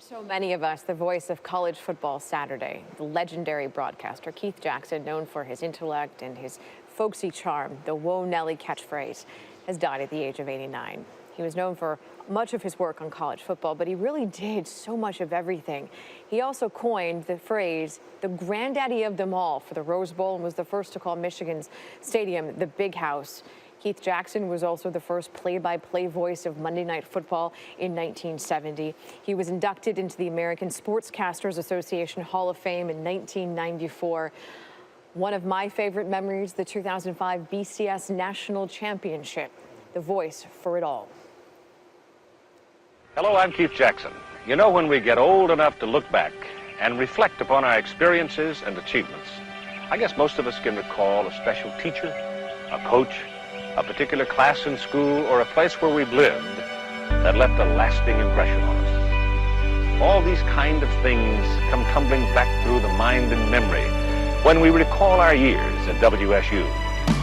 So many of us, the voice of college football Saturday, the legendary broadcaster Keith Jackson, known for his intellect and his folksy charm, the Whoa Nelly catchphrase, has died at the age of 89. He was known for much of his work on college football, but he really did so much of everything. He also coined the phrase, the granddaddy of them all, for the Rose Bowl and was the first to call Michigan's stadium the Big House. Keith Jackson was also the first play-by-play voice of Monday Night Football in 1970. He was inducted into the American Sportscasters Association Hall of Fame in 1994. One of my favorite memories, the 2005 BCS National Championship, the voice for it all. Hello, I'm Keith Jackson. You know, when we get old enough to look back and reflect upon our experiences and achievements, I guess most of us can recall a special teacher, a coach, a particular class in school, or a place where we've lived that left a lasting impression on us. All these kind of things come tumbling back through the mind and memory when we recall our years at WSU.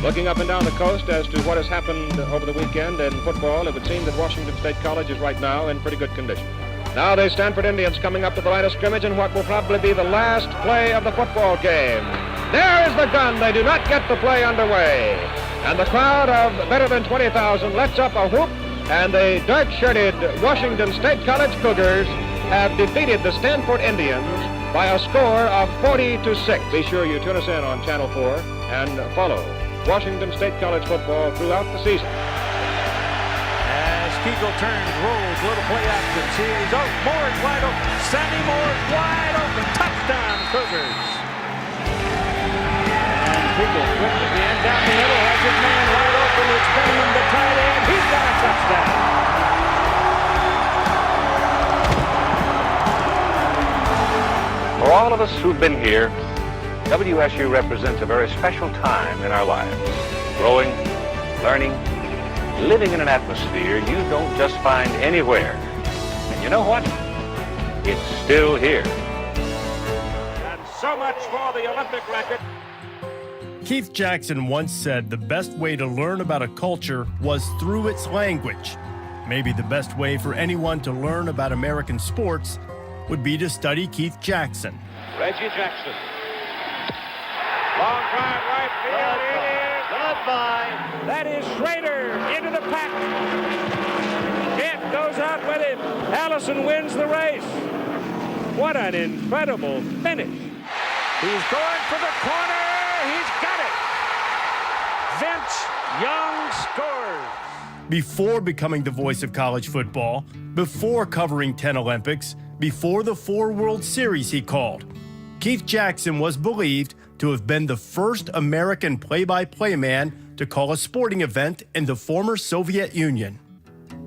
Looking up and down the coast as to what has happened over the weekend in football, it would seem that Washington State College is right now in pretty good condition. Now the Stanford Indians coming up to the line of scrimmage in what will probably be the last play of the football game. There is the gun. They do not get the play underway. And the crowd of better than 20,000 lets up a whoop, and the dark-shirted Washington State College Cougars have defeated the Stanford Indians by a score of 40-6. Be sure you tune us in on Channel 4 and follow Washington State College football throughout the season. As Kegel turns, rolls, little play action. See, he's out. Moore is wide open. Sandy Moore is wide open. Touchdown, Cougars. And Kegel flips at the end down the middle. Has his man wide open. It's Benjamin, the tight end. He's got a touchdown. For all of us who've been here, WSU represents a very special time in our lives. Growing, learning, living in an atmosphere you don't just find anywhere. And you know what? It's still here. And so much for the Olympic record. Keith Jackson once said the best way to learn about a culture was through its language. Maybe the best way for anyone to learn about American sports would be to study Keith Jackson. Reggie Jackson. Long drive right field. It is goodbye. That is Schrader into the pack. It goes out with him. Allison wins the race. What an incredible finish. He's going for the corner. He's got it. Vince Young scores. Before becoming the voice of college football, before covering 10 Olympics, before the 4 World Series he called, Keith Jackson was believed to have been the first American play-by-play man to call a sporting event in the former Soviet Union.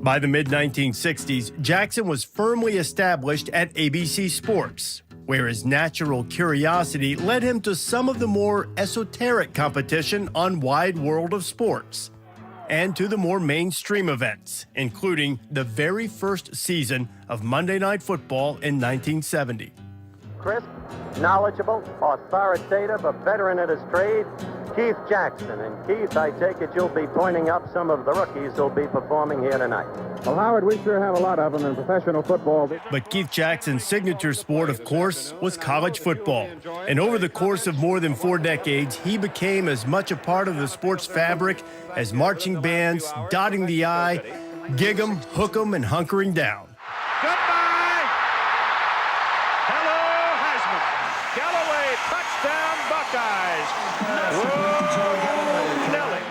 By the mid-1960s, Jackson was firmly established at ABC Sports, where his natural curiosity led him to some of the more esoteric competition on Wide World of Sports, and to the more mainstream events, including the very first season of Monday Night Football in 1970. Crisp, knowledgeable, authoritative, a veteran at his trade, Keith Jackson. And Keith, I take it you'll be pointing up some of the rookies who'll be performing here tonight. Well, Howard, we sure have a lot of them in professional football. But Keith Jackson's signature sport, of course, was college football. And over the course of more than 4 decades, he became as much a part of the sport's fabric as marching bands, dotting the I, gig 'em, hook 'em, and hunkering down. Goodbye. Hello, Heisman. Galloway, touchdown, Buckeyes. Whoa, Nelly.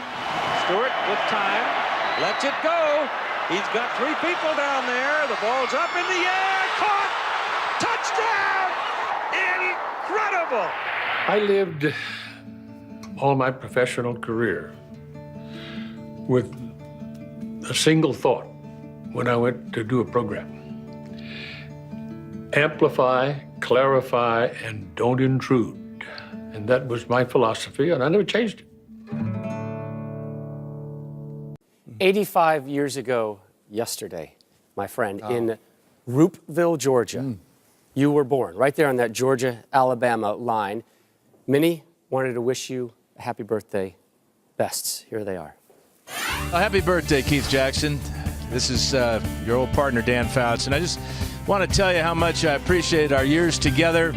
Stewart with time. Lets it go. He's got 3 people down there. The ball's up in the air. Caught. Touchdown. Incredible. I lived all my professional career with a single thought when I went to do a program. Amplify, clarify, and don't intrude. And that was my philosophy, and I never changed it. 85 years ago yesterday, my friend, in Roopville, Georgia, you were born, right there on that Georgia-Alabama line. Minnie wanted to wish you a happy birthday. Bests, here they are. Happy birthday, Keith Jackson. This is your old partner, Dan Fouts, and I just Want to tell you how much I appreciate our years together,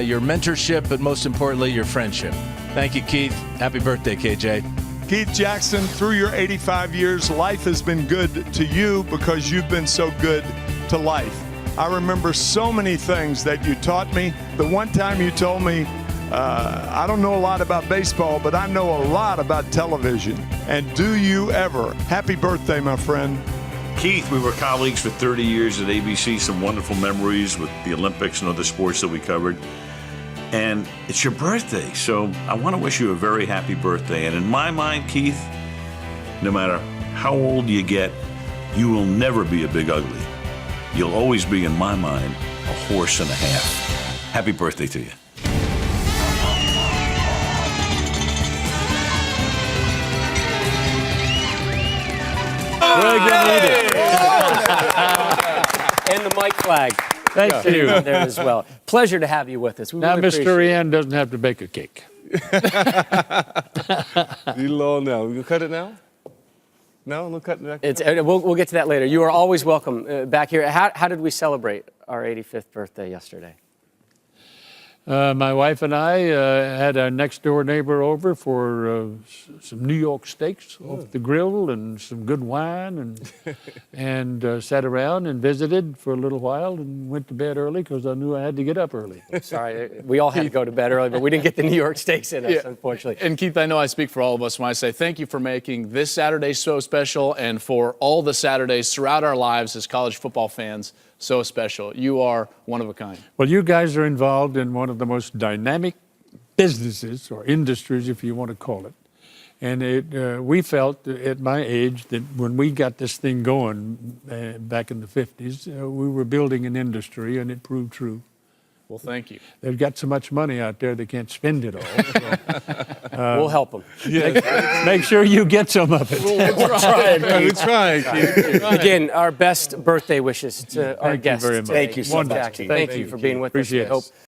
your mentorship, but most importantly, your friendship. Thank you, Keith. Happy birthday, KJ. Keith Jackson, through your 85 years, life has been good to you because you've been so good to life. I remember so many things that you taught me. The one time you told me, I don't know a lot about baseball, but I know a lot about television. And do you ever? Happy birthday, my friend. Keith, we were colleagues for 30 years at ABC, some wonderful memories with the Olympics and other sports that we covered. And it's your birthday, so I want to wish you a very happy birthday. And in my mind, Keith, no matter how old you get, you will never be a big ugly. You'll always be, in my mind, a horse and a half. Happy birthday to you. And the mic flag. Thank you. There as well. Pleasure to have you with us. We Now, really Mr. appreciate it. Ian doesn't have to bake a cake. You long now. We gonna cut it now? No, no cut it. It's, we'll get to that later. You are always welcome back here. How did we celebrate our 85th birthday yesterday? My wife and I had our next door neighbor over for some New York steaks off the grill and some good wine, and sat around and visited for a little while and went to bed early because I knew I had to get up early. Sorry, we all had to go to bed early, but we didn't get the New York steaks in us, unfortunately. And Keith, I know I speak for all of us when I say thank you for making this Saturday so special, and for all the Saturdays throughout our lives as college football fans so special. You are one of a kind. Well, you guys are involved in one of the most dynamic businesses or industries, if you want to call it. And we felt at my age that when we got this thing going back in the 50s, we were building an industry, and it proved true. Well, thank you. They've got so much money out there, they can't spend it all. We'll help them. Make sure you get some of it. We're trying. Again, our best birthday wishes to our Thank you guests. very much. Thank you so Wonderful. much. Thank you for being with us. Appreciate it. We hope